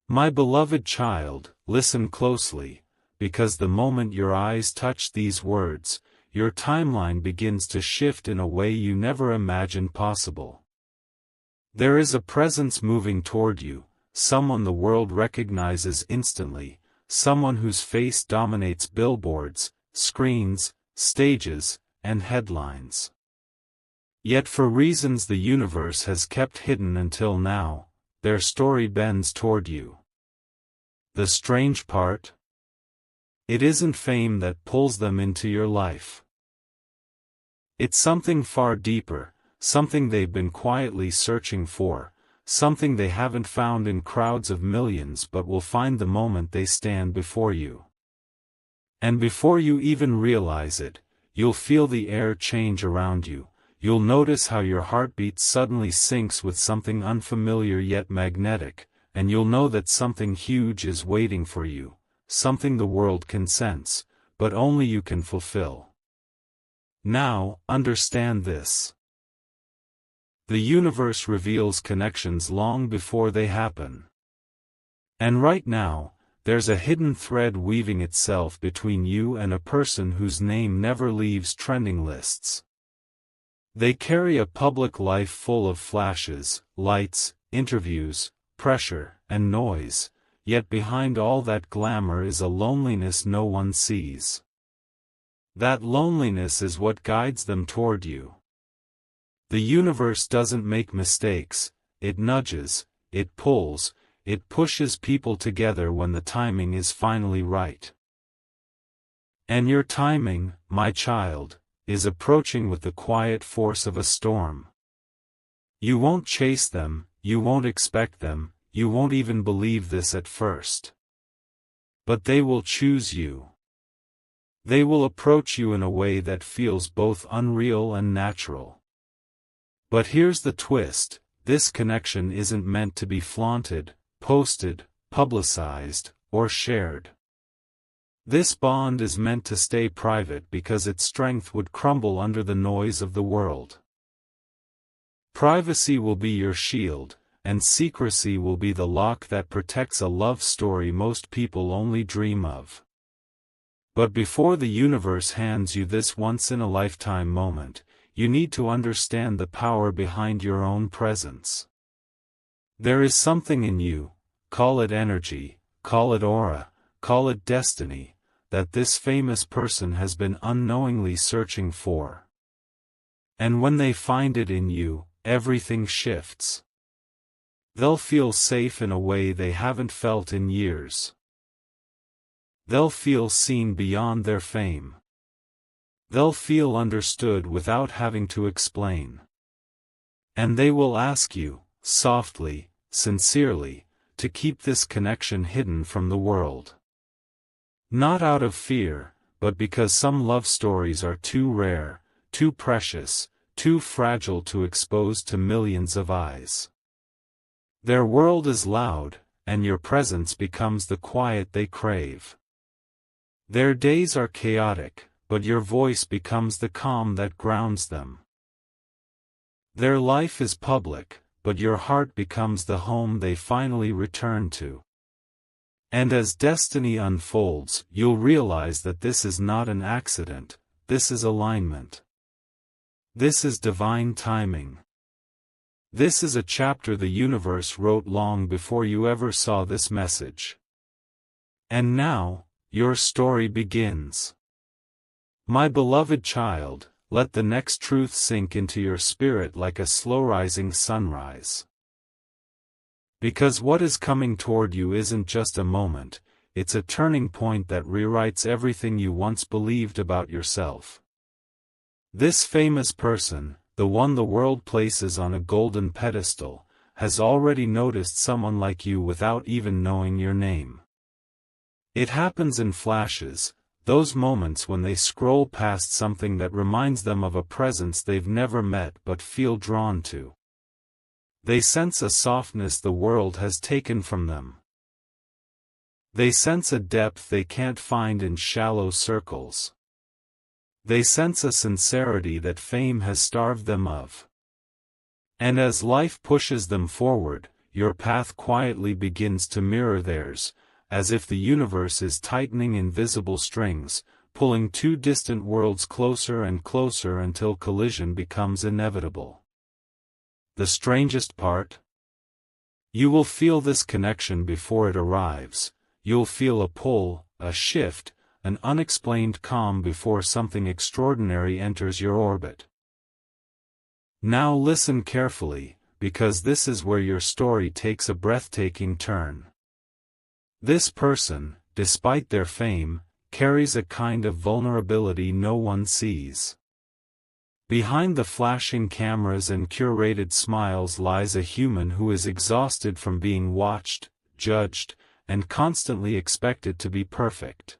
My beloved child, listen closely, because the moment your eyes touch these words, your timeline begins to shift in a way you never imagined possible. There is a presence moving toward you, someone the world recognizes instantly, someone whose face dominates billboards, screens, stages, and headlines. Yet for reasons the universe has kept hidden until now, their story bends toward you. The strange part? It isn't fame that pulls them into your life. It's something far deeper, something they've been quietly searching for, something they haven't found in crowds of millions but will find the moment they stand before you. And before you even realize it, you'll feel the air change around you. You'll notice how your heartbeat suddenly syncs with something unfamiliar yet magnetic, and you'll know that something huge is waiting for you, something the world can sense, but only you can fulfill. Now, understand this. The universe reveals connections long before they happen. And right now, there's a hidden thread weaving itself between you and a person whose name never leaves trending lists. They carry a public life full of flashes, lights, interviews, pressure, and noise, yet behind all that glamour is a loneliness no one sees. That loneliness is what guides them toward you. The universe doesn't make mistakes, it nudges, it pulls, it pushes people together when the timing is finally right. And your timing, my child, is approaching with the quiet force of a storm. You won't chase them, you won't expect them, you won't even believe this at first. But they will choose you. They will approach you in a way that feels both unreal and natural. But here's the twist, this connection isn't meant to be flaunted, posted, publicized, or shared. This bond is meant to stay private because its strength would crumble under the noise of the world. Privacy will be your shield, and secrecy will be the lock that protects a love story most people only dream of. But before the universe hands you this once-in-a-lifetime moment, you need to understand the power behind your own presence. There is something in you, call it energy, call it aura, call it destiny, that this famous person has been unknowingly searching for. And when they find it in you, everything shifts. They'll feel safe in a way they haven't felt in years. They'll feel seen beyond their fame. They'll feel understood without having to explain. And they will ask you, softly, sincerely, to keep this connection hidden from the world. Not out of fear, but because some love stories are too rare, too precious, too fragile to expose to millions of eyes. Their world is loud, and your presence becomes the quiet they crave. Their days are chaotic, but your voice becomes the calm that grounds them. Their life is public, but your heart becomes the home they finally return to. And as destiny unfolds, you'll realize that this is not an accident, this is alignment. This is divine timing. This is a chapter the universe wrote long before you ever saw this message. And now, your story begins. My beloved child, let the next truth sink into your spirit like a slow-rising sunrise. Because what is coming toward you isn't just a moment, it's a turning point that rewrites everything you once believed about yourself. This famous person, the one the world places on a golden pedestal, has already noticed someone like you without even knowing your name. It happens in flashes, those moments when they scroll past something that reminds them of a presence they've never met but feel drawn to. They sense a softness the world has taken from them. They sense a depth they can't find in shallow circles. They sense a sincerity that fame has starved them of. And as life pushes them forward, your path quietly begins to mirror theirs, as if the universe is tightening invisible strings, pulling two distant worlds closer and closer until collision becomes inevitable. The strangest part? You will feel this connection before it arrives. You'll feel a pull, a shift, an unexplained calm before something extraordinary enters your orbit. Now listen carefully, because this is where your story takes a breathtaking turn. This person, despite their fame, carries a kind of vulnerability no one sees. Behind the flashing cameras and curated smiles lies a human who is exhausted from being watched, judged, and constantly expected to be perfect.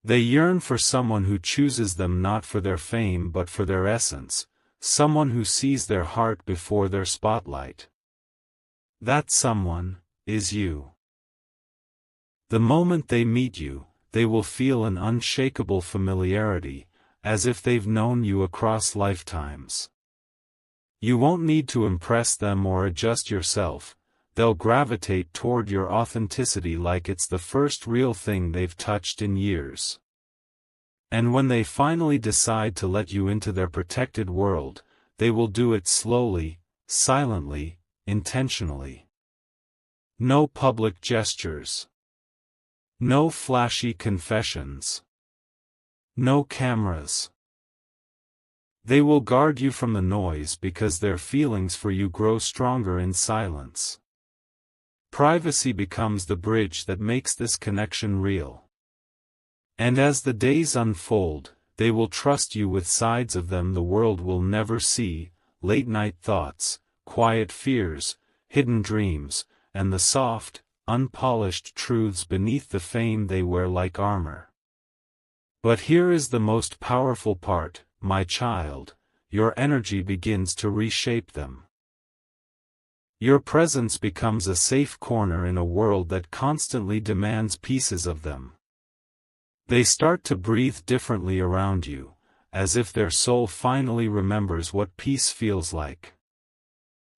They yearn for someone who chooses them not for their fame but for their essence, someone who sees their heart before their spotlight. That someone is you. The moment they meet you, they will feel an unshakable familiarity, as if they've known you across lifetimes. You won't need to impress them or adjust yourself. They'll gravitate toward your authenticity like it's the first real thing they've touched in years. And when they finally decide to let you into their protected world, they will do it slowly, silently, intentionally. No public gestures. No flashy confessions. No cameras. They will guard you from the noise because their feelings for you grow stronger in silence. Privacy becomes the bridge that makes this connection real. And as the days unfold, they will trust you with sides of them the world will never see, late-night thoughts, quiet fears, hidden dreams, and the soft, unpolished truths beneath the fame they wear like armor. But here is the most powerful part, my child, your energy begins to reshape them. Your presence becomes a safe corner in a world that constantly demands pieces of them. They start to breathe differently around you, as if their soul finally remembers what peace feels like.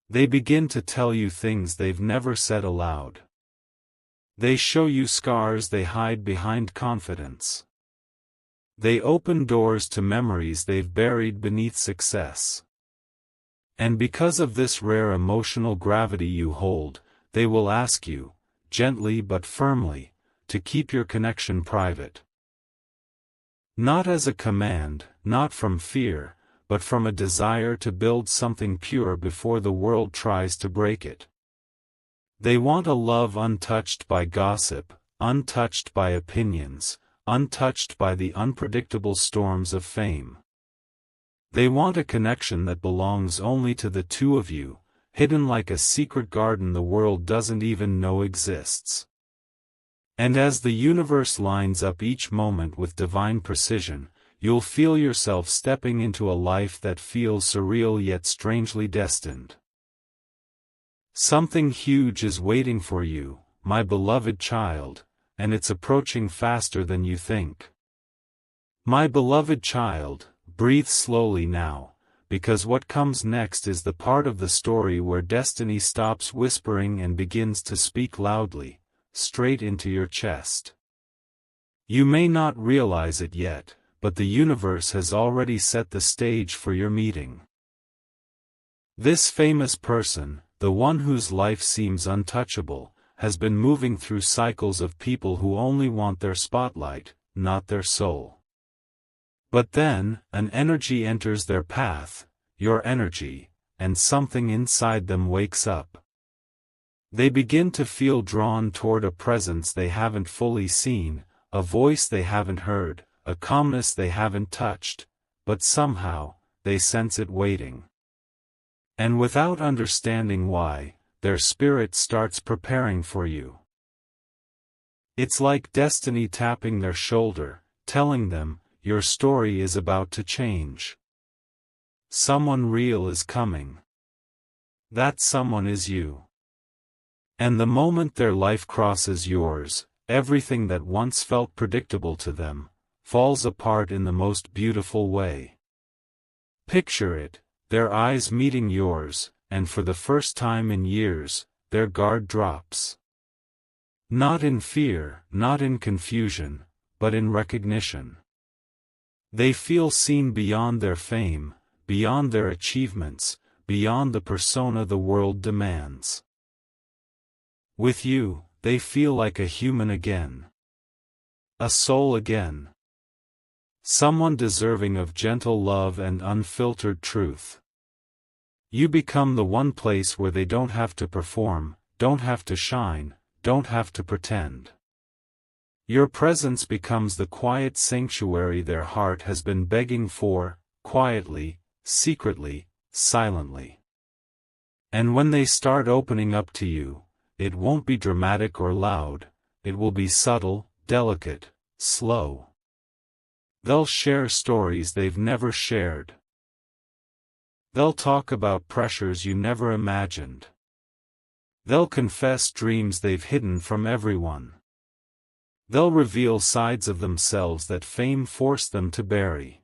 They begin to tell you things they've never said aloud. They show you scars they hide behind confidence. They open doors to memories they've buried beneath success. And because of this rare emotional gravity you hold, they will ask you, gently but firmly, to keep your connection private. Not as a command, not from fear, but from a desire to build something pure before the world tries to break it. They want a love untouched by gossip, untouched by opinions, untouched by the unpredictable storms of fame. They want a connection that belongs only to the two of you, hidden like a secret garden the world doesn't even know exists. And as the universe lines up each moment with divine precision, you'll feel yourself stepping into a life that feels surreal yet strangely destined. Something huge is waiting for you, my beloved child, and it's approaching faster than you think. My beloved child, breathe slowly now, because what comes next is the part of the story where destiny stops whispering and begins to speak loudly, straight into your chest. You may not realize it yet, but the universe has already set the stage for your meeting. This famous person, the one whose life seems untouchable, has been moving through cycles of people who only want their spotlight, not their soul. But then, an energy enters their path, your energy, and something inside them wakes up. They begin to feel drawn toward a presence they haven't fully seen, a voice they haven't heard, a calmness they haven't touched, but somehow, they sense it waiting. And without understanding why, their spirit starts preparing for you. It's like destiny tapping their shoulder, telling them, your story is about to change. Someone real is coming. That someone is you. And the moment their life crosses yours, everything that once felt predictable to them, falls apart in the most beautiful way. Picture it, their eyes meeting yours, and for the first time in years, their guard drops. Not in fear, not in confusion, but in recognition. They feel seen beyond their fame, beyond their achievements, beyond the persona the world demands. With you, they feel like a human again. A soul again. Someone deserving of gentle love and unfiltered truth. You become the one place where they don't have to perform, don't have to shine, don't have to pretend. Your presence becomes the quiet sanctuary their heart has been begging for, quietly, secretly, silently. And when they start opening up to you, it won't be dramatic or loud, it will be subtle, delicate, slow. They'll share stories they've never shared. They'll talk about pressures you never imagined. They'll confess dreams they've hidden from everyone. They'll reveal sides of themselves that fame forced them to bury.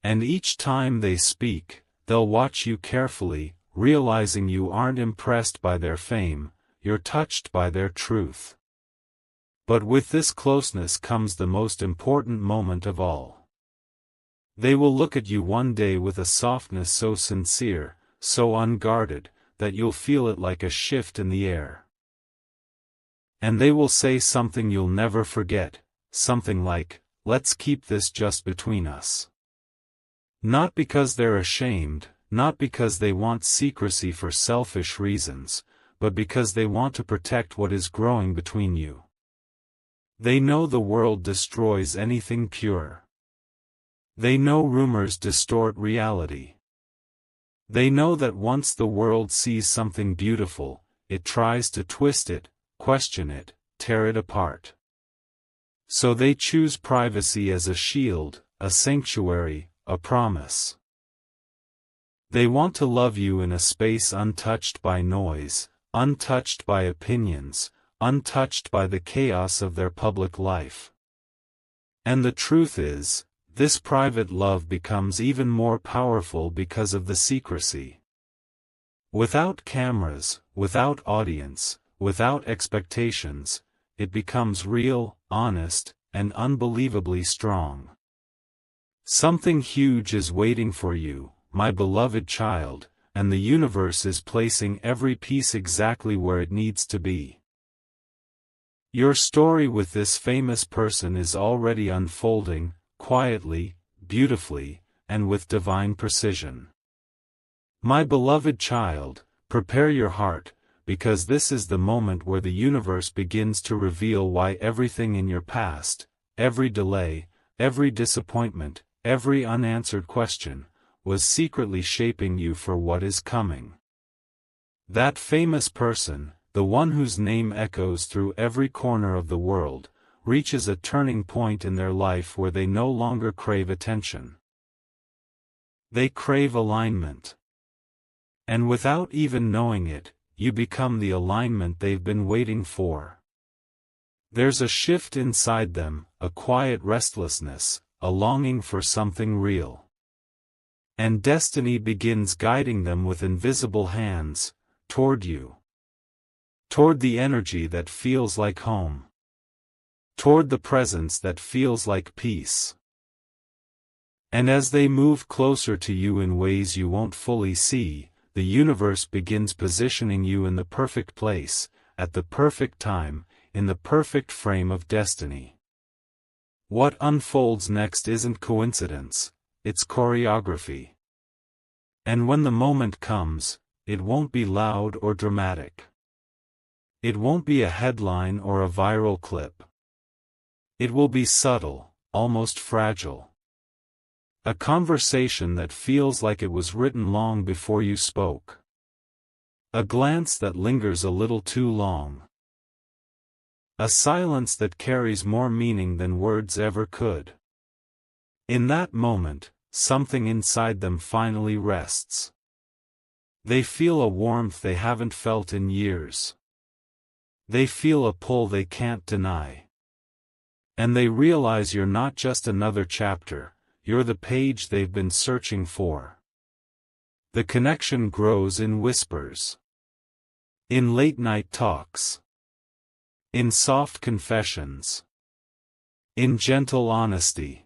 And each time they speak, they'll watch you carefully, realizing you aren't impressed by their fame, you're touched by their truth. But with this closeness comes the most important moment of all. They will look at you one day with a softness so sincere, so unguarded, that you'll feel it like a shift in the air. And they will say something you'll never forget, something like, "Let's keep this just between us." Not because they're ashamed, not because they want secrecy for selfish reasons, but because they want to protect what is growing between you. They know the world destroys anything pure. They know rumors distort reality. They know that once the world sees something beautiful, it tries to twist it, question it, tear it apart. So they choose privacy as a shield, a sanctuary, a promise. They want to love you in a space untouched by noise, untouched by opinions, untouched by the chaos of their public life. And the truth is, this private love becomes even more powerful because of the secrecy. Without cameras, without audience, without expectations, it becomes real, honest, and unbelievably strong. Something huge is waiting for you, my beloved child, and the universe is placing every piece exactly where it needs to be. Your story with this famous person is already unfolding, quietly, beautifully, and with divine precision. My beloved child, prepare your heart, because this is the moment where the universe begins to reveal why everything in your past, every delay, every disappointment, every unanswered question, was secretly shaping you for what is coming. That famous person, the one whose name echoes through every corner of the world, reaches a turning point in their life where they no longer crave attention. They crave alignment. And without even knowing it, you become the alignment they've been waiting for. There's a shift inside them, a quiet restlessness, a longing for something real. And destiny begins guiding them with invisible hands, toward you. Toward the energy that feels like home. Toward the presence that feels like peace. And as they move closer to you in ways you won't fully see, the universe begins positioning you in the perfect place, at the perfect time, in the perfect frame of destiny. What unfolds next isn't coincidence, it's choreography. And when the moment comes, it won't be loud or dramatic. It won't be a headline or a viral clip. It will be subtle, almost fragile. A conversation that feels like it was written long before you spoke. A glance that lingers a little too long. A silence that carries more meaning than words ever could. In that moment, something inside them finally rests. They feel a warmth they haven't felt in years. They feel a pull they can't deny. And they realize you're not just another chapter, you're the page they've been searching for. The connection grows in whispers. In late-night talks. In soft confessions. In gentle honesty.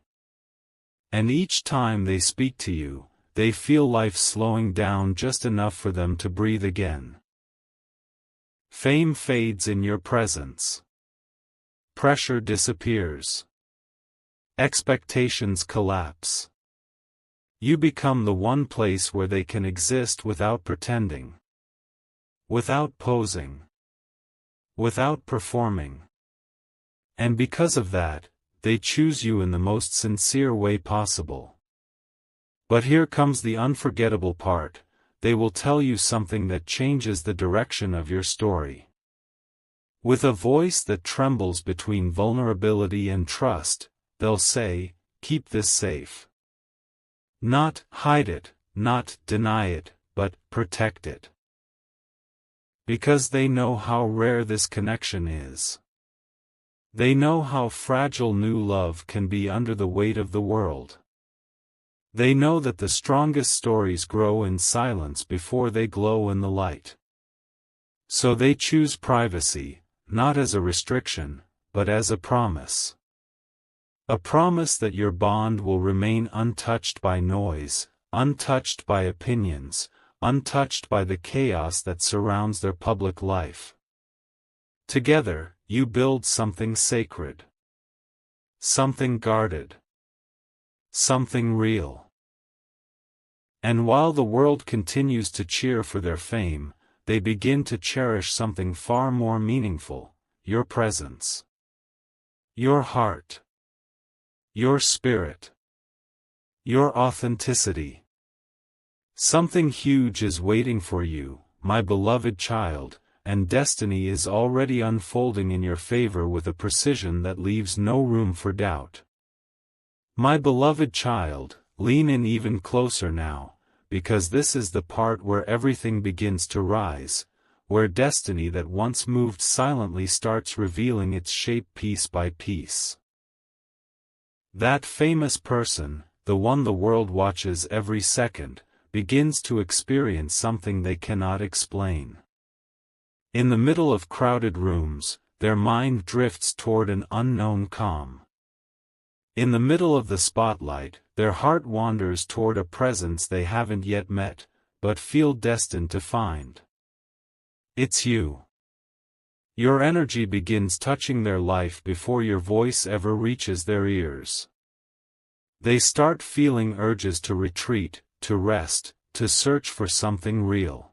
And each time they speak to you, they feel life slowing down just enough for them to breathe again. Fame fades in your presence. Pressure disappears. Expectations collapse. You become the one place where they can exist without pretending. Without posing. Without performing. And because of that, they choose you in the most sincere way possible. But here comes the unforgettable part, they will tell you something that changes the direction of your story. With a voice that trembles between vulnerability and trust, they'll say, keep this safe. Not hide it, not deny it, but protect it. Because they know how rare this connection is. They know how fragile new love can be under the weight of the world. They know that the strongest stories grow in silence before they glow in the light. So they choose privacy, not as a restriction, but as a promise. A promise that your bond will remain untouched by noise, untouched by opinions, untouched by the chaos that surrounds their public life. Together, you build something sacred. Something guarded. Something real. And while the world continues to cheer for their fame, they begin to cherish something far more meaningful, your presence. Your heart. Your spirit. Your authenticity. Something huge is waiting for you, my beloved child, and destiny is already unfolding in your favor with a precision that leaves no room for doubt. My beloved child, lean in even closer now, because this is the part where everything begins to rise, where destiny that once moved silently starts revealing its shape piece by piece. That famous person, the one the world watches every second, begins to experience something they cannot explain. In the middle of crowded rooms, their mind drifts toward an unknown calm. In the middle of the spotlight, their heart wanders toward a presence they haven't yet met, but feel destined to find. It's you. Your energy begins touching their life before your voice ever reaches their ears. They start feeling urges to retreat, to rest, to search for something real.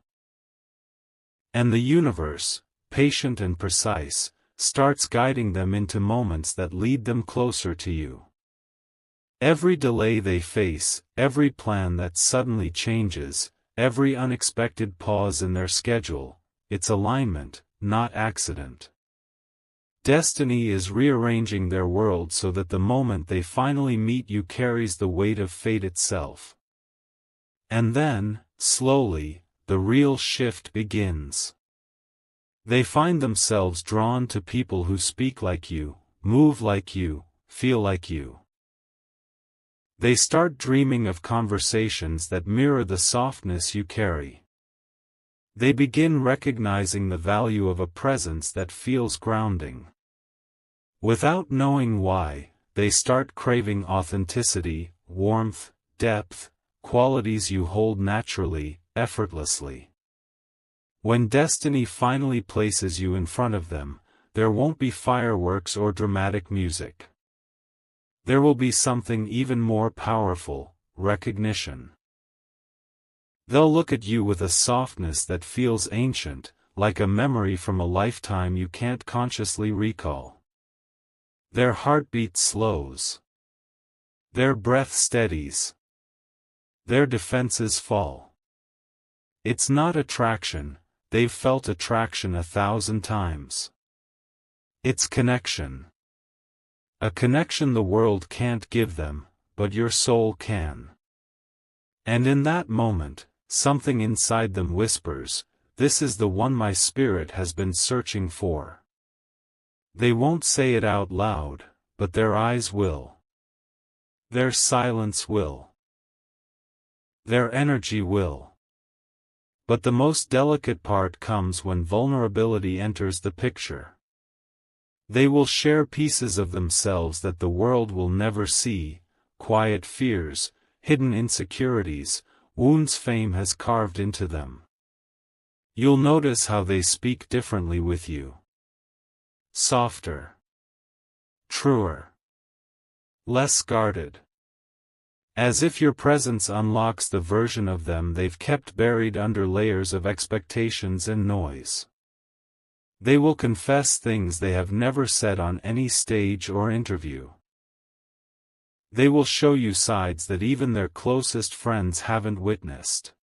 And the universe, patient and precise, starts guiding them into moments that lead them closer to you. Every delay they face, every plan that suddenly changes, every unexpected pause in their schedule, it's alignment, not accident. Destiny is rearranging their world so that the moment they finally meet you carries the weight of fate itself. And then, slowly, the real shift begins. They find themselves drawn to people who speak like you, move like you, feel like you. They start dreaming of conversations that mirror the softness you carry. They begin recognizing the value of a presence that feels grounding. Without knowing why, they start craving authenticity, warmth, depth, qualities you hold naturally, effortlessly. When destiny finally places you in front of them, there won't be fireworks or dramatic music. There will be something even more powerful, recognition. They'll look at you with a softness that feels ancient, like a memory from a lifetime you can't consciously recall. Their heartbeat slows. Their breath steadies. Their defenses fall. It's not attraction, they've felt attraction 1,000 times. It's connection. A connection the world can't give them, but your soul can. And in that moment, something inside them whispers, "This is the one my spirit has been searching for." They won't say it out loud, but their eyes will. Their silence will. Their energy will. But the most delicate part comes when vulnerability enters the picture. They will share pieces of themselves that the world will never see, quiet fears, hidden insecurities, wounds fame has carved into them. You'll notice how they speak differently with you. Softer. Truer. Less guarded. As if your presence unlocks the version of them they've kept buried under layers of expectations and noise. They will confess things they have never said on any stage or interview. They will show you sides that even their closest friends haven't witnessed.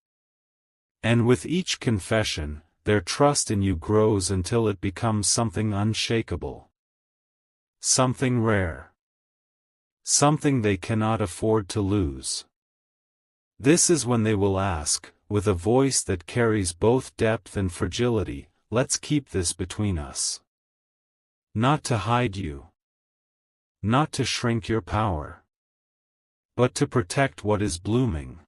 And with each confession, their trust in you grows until it becomes something unshakable. Something rare. Something they cannot afford to lose. This is when they will ask, with a voice that carries both depth and fragility, "Let's keep this between us." Not to hide you. Not to shrink your power. But to protect what is blooming.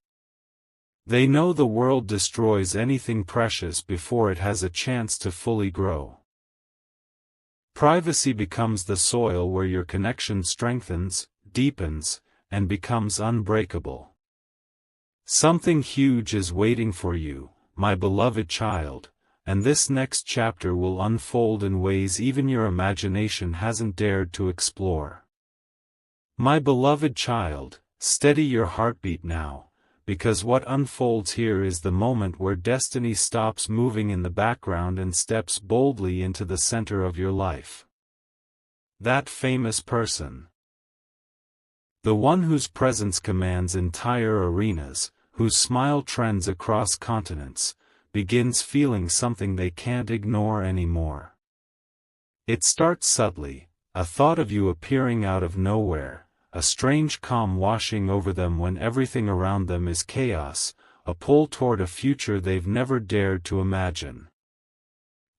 They know the world destroys anything precious before it has a chance to fully grow. Privacy becomes the soil where your connection strengthens, deepens, and becomes unbreakable. Something huge is waiting for you, my beloved child, and this next chapter will unfold in ways even your imagination hasn't dared to explore. My beloved child, steady your heartbeat now, because what unfolds here is the moment where destiny stops moving in the background and steps boldly into the center of your life. That famous person. The one whose presence commands entire arenas, whose smile trends across continents, begins feeling something they can't ignore anymore. It starts subtly, a thought of you appearing out of nowhere, a strange calm washing over them when everything around them is chaos, a pull toward a future they've never dared to imagine.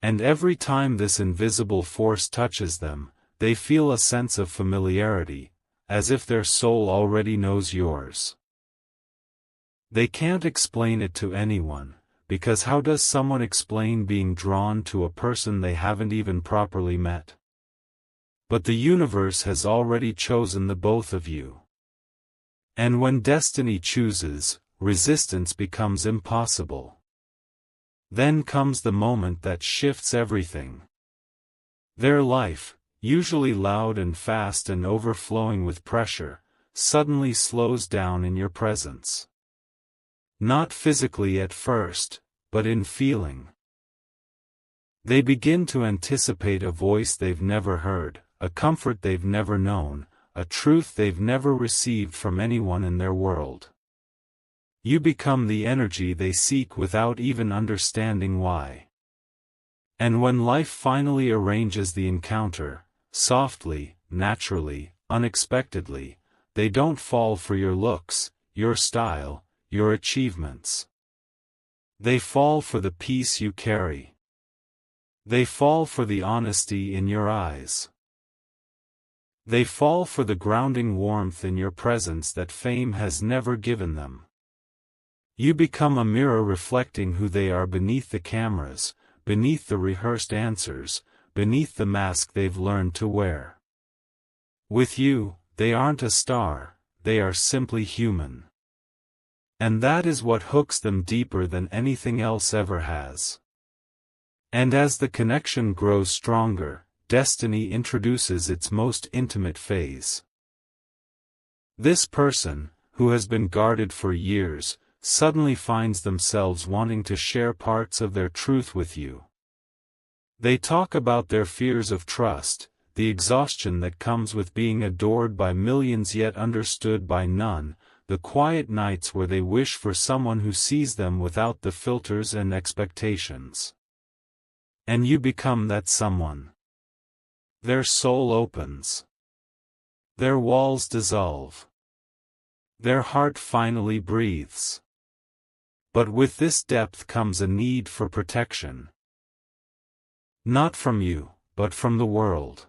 And every time this invisible force touches them, they feel a sense of familiarity, as if their soul already knows yours. They can't explain it to anyone, because how does someone explain being drawn to a person they haven't even properly met? But the universe has already chosen the both of you. And when destiny chooses, resistance becomes impossible. Then comes the moment that shifts everything. Their life, usually loud and fast and overflowing with pressure, suddenly slows down in your presence. Not physically at first, but in feeling. They begin to anticipate a voice they've never heard, a comfort they've never known, a truth they've never received from anyone in their world. You become the energy they seek without even understanding why. And when life finally arranges the encounter, softly, naturally, unexpectedly, they don't fall for your looks, your style, your achievements. They fall for the peace you carry. They fall for the honesty in your eyes. They fall for the grounding warmth in your presence that fame has never given them. You become a mirror reflecting who they are beneath the cameras, beneath the rehearsed answers, beneath the mask they've learned to wear. With you, they aren't a star, they are simply human. And that is what hooks them deeper than anything else ever has. And as the connection grows stronger, destiny introduces its most intimate phase. This person, who has been guarded for years, suddenly finds themselves wanting to share parts of their truth with you. They talk about their fears of trust, the exhaustion that comes with being adored by millions yet understood by none, the quiet nights where they wish for someone who sees them without the filters and expectations. And you become that someone. Their soul opens. Their walls dissolve. Their heart finally breathes. But with this depth comes a need for protection. Not from you, but from the world.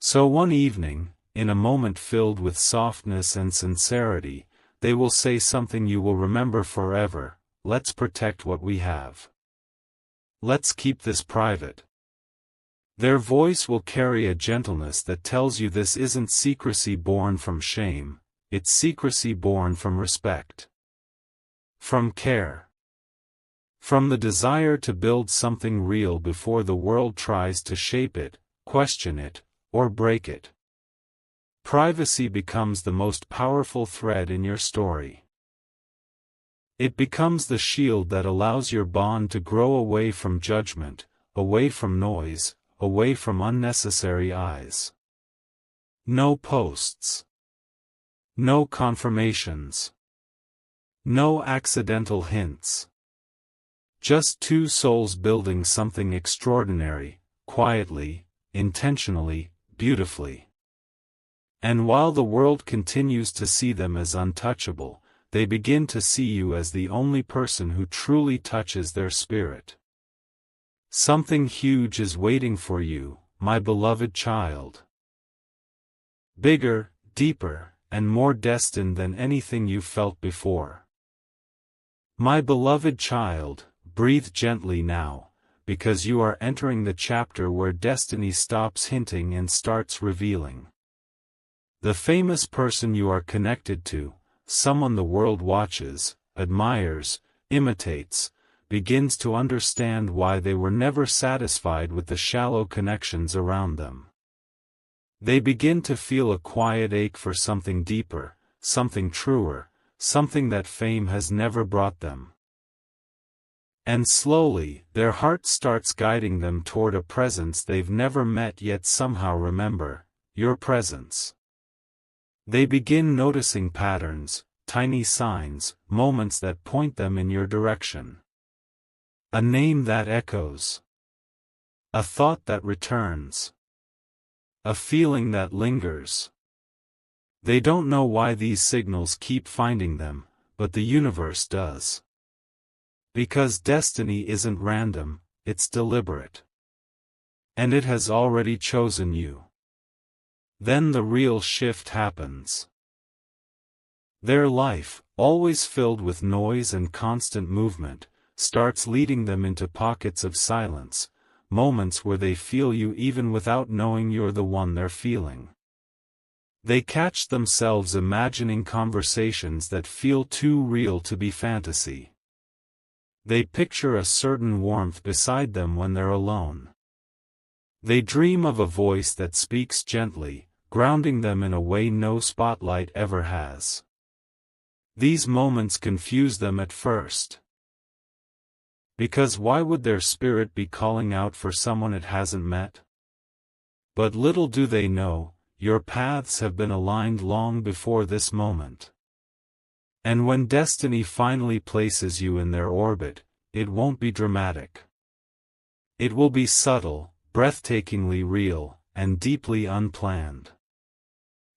So one evening, in a moment filled with softness and sincerity, they will say something you will remember forever, let's protect what we have. Let's keep this private. Their voice will carry a gentleness that tells you this isn't secrecy born from shame, it's secrecy born from respect. From care. From the desire to build something real before the world tries to shape it, question it, or break it. Privacy becomes the most powerful thread in your story. It becomes the shield that allows your bond to grow away from judgment, away from noise, away from unnecessary eyes. No posts. No confirmations. No accidental hints. Just two souls building something extraordinary, quietly, intentionally, beautifully. And while the world continues to see them as untouchable, they begin to see you as the only person who truly touches their spirit. Something huge is waiting for you, my beloved child. Bigger, deeper, and more destined than anything you've felt before. My beloved child, breathe gently now, because you are entering the chapter where destiny stops hinting and starts revealing. The famous person you are connected to, someone the world watches, admires, imitates, begins to understand why they were never satisfied with the shallow connections around them. They begin to feel a quiet ache for something deeper, something truer, something that fame has never brought them. And slowly, their heart starts guiding them toward a presence they've never met yet somehow remember, your presence. They begin noticing patterns, tiny signs, moments that point them in your direction. A name that echoes. A thought that returns. A feeling that lingers. They don't know why these signals keep finding them, but the universe does. Because destiny isn't random, it's deliberate. And it has already chosen you. Then the real shift happens. Their life, always filled with noise and constant movement, starts leading them into pockets of silence, moments where they feel you even without knowing you're the one they're feeling. They catch themselves imagining conversations that feel too real to be fantasy. They picture a certain warmth beside them when they're alone. They dream of a voice that speaks gently, grounding them in a way no spotlight ever has. These moments confuse them at first. Because why would their spirit be calling out for someone it hasn't met? But little do they know, your paths have been aligned long before this moment. And when destiny finally places you in their orbit, it won't be dramatic. It will be subtle, breathtakingly real, and deeply unplanned.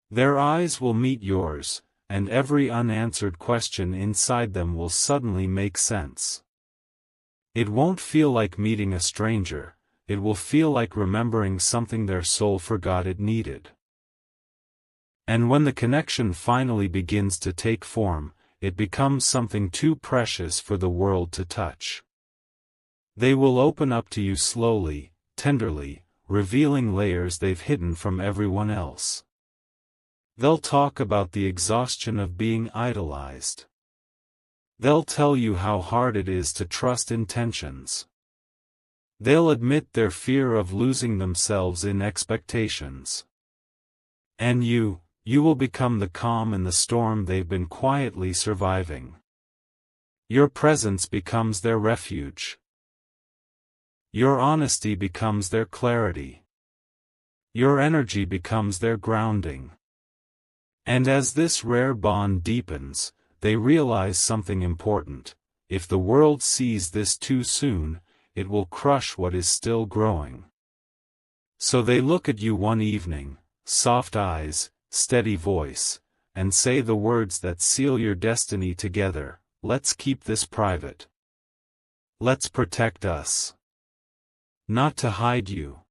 Their eyes will meet yours, and every unanswered question inside them will suddenly make sense. It won't feel like meeting a stranger, it will feel like remembering something their soul forgot it needed. And when the connection finally begins to take form, it becomes something too precious for the world to touch. They will open up to you slowly, tenderly, revealing layers they've hidden from everyone else. They'll talk about the exhaustion of being idolized. They'll tell you how hard it is to trust intentions. They'll admit their fear of losing themselves in expectations. And you will become the calm in the storm they've been quietly surviving. Your presence becomes their refuge. Your honesty becomes their clarity. Your energy becomes their grounding. And as this rare bond deepens, they realize something important. If the world sees this too soon, it will crush what is still growing. So they look at you one evening, soft eyes, steady voice, and say the words that seal your destiny together, let's keep this private. Let's protect us. Not to hide you.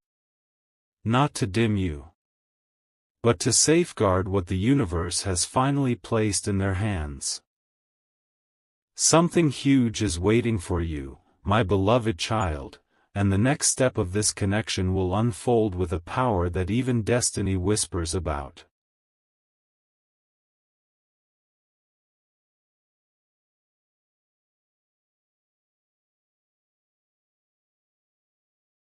Not to dim you. But to safeguard what the universe has finally placed in their hands. Something huge is waiting for you, my beloved child, and the next step of this connection will unfold with a power that even destiny whispers about.